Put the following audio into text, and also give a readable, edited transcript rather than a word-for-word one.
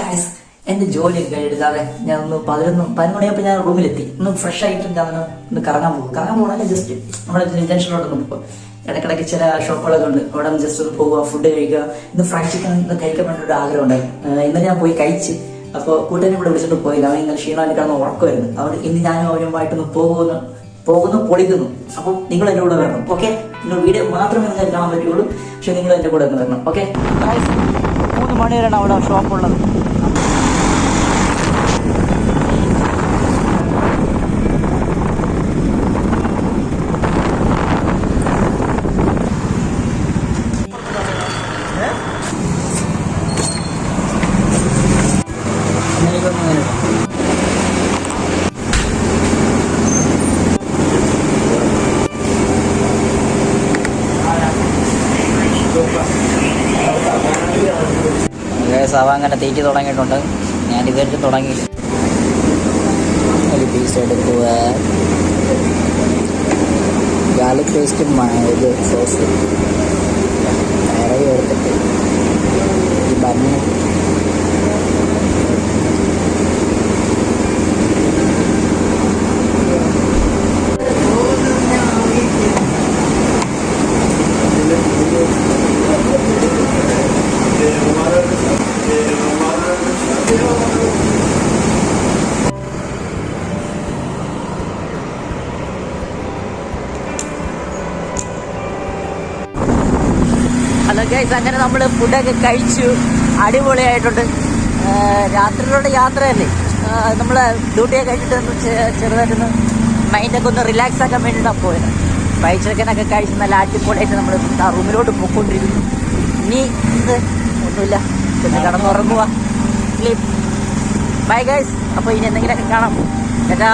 Guys, എന്റെ ജോലിയൊക്കെ കഴിഞ്ഞിട്ട് ഞാൻ ഒന്ന് 11 മണിയപ്പോൾ ഞാൻ റൂമിലെത്തി. ഒന്ന് ഫ്രഷ് ആയിട്ട് ഞാൻ ഒന്ന് കറങ്ങാൻ പോകണം. ജസ്റ്റ് നമ്മുടെ ജംഗ്ഷനിലോട്ടൊന്ന് പോകും. ഇടയ്ക്കിടയ്ക്ക് ചില ഷോപ്പുകളൊക്കെ ഉണ്ട്, അവിടെ ജസ്റ്റ് ഒന്ന് പോകുക, ഫുഡ് കഴിക്കുക. ഇന്ന് ഫ്രൈഡ് ചിക്കൻ കഴിക്കാൻ വേണ്ടി ഒരു ആഗ്രഹം ഉണ്ടായിരുന്നു. ഇന്ന് ഞാൻ പോയി കഴിച്ച്. അപ്പോൾ കൂട്ടുകാരനെ കൂടെ വിളിച്ചിട്ട് പോയില്ല. അവൻ ഇങ്ങനെ ക്ഷീണമായിട്ട് കിടന്ന് ഉറക്കമായിരുന്നു. അവിടെ ഇന്ന് ഞാനും അവരുമായിട്ടൊന്ന് പോകുന്നു പൊളിക്കുന്നു. അപ്പം നിങ്ങൾ എൻ്റെ കൂടെ വരണം. ഓക്കെ, നിങ്ങൾ വീഡിയോ മാത്രമേ നിങ്ങൾക്ക് കാണാൻ പറ്റുള്ളൂ, പക്ഷെ നിങ്ങൾ എൻ്റെ കൂടെ ഒന്ന് വരണം. ഓക്കെ, 3 മണി വരെയാണ് അവിടെ ഷോപ്പുള്ളത്. സവ അങ്ങനെ തീറ്റി തുടങ്ങിയിട്ടുണ്ട്. ഞാൻ ഇതുവരെ തുടങ്ങിയില്ല. ഒരു പീസ് എടുക്കുക, ഗാർലിക് പേസ്റ്റും ഇത് സോസ് ഇറങ്ങി എടുത്തിട്ട് ഈ ബണ്ണ് ഗൈസ്, അങ്ങനെ നമ്മൾ ഫുഡൊക്കെ കഴിച്ചു. അടിപൊളിയായിട്ടുണ്ട്. രാത്രിയിലുള്ള യാത്രയല്ലേ, നമ്മൾ ഡ്യൂട്ടിയൊക്കെ കഴിച്ചിട്ട് ചെറുതായിട്ടൊന്ന് മൈൻഡൊക്കെ ഒന്ന് റിലാക്സ് ആക്കാൻ വേണ്ടിയിട്ടാണ് പോയത്. ഫ്രൈഡ് ചിക്കനൊക്കെ കഴിച്ച് നല്ല അടിപൊളിയായിട്ട് നമ്മൾ റൂമിലോട്ട് പോയിക്കൊണ്ടിരിക്കുന്നു. ഇനി ഇത് ഒന്നുമില്ല, പിന്നെ കിടന്നുറങ്ങുക, സ്ലീപ്പ്. Bye guys. അപ്പോൾ ഇനി എന്തെങ്കിലുമൊക്കെ കാണാം. ചേട്ടാ.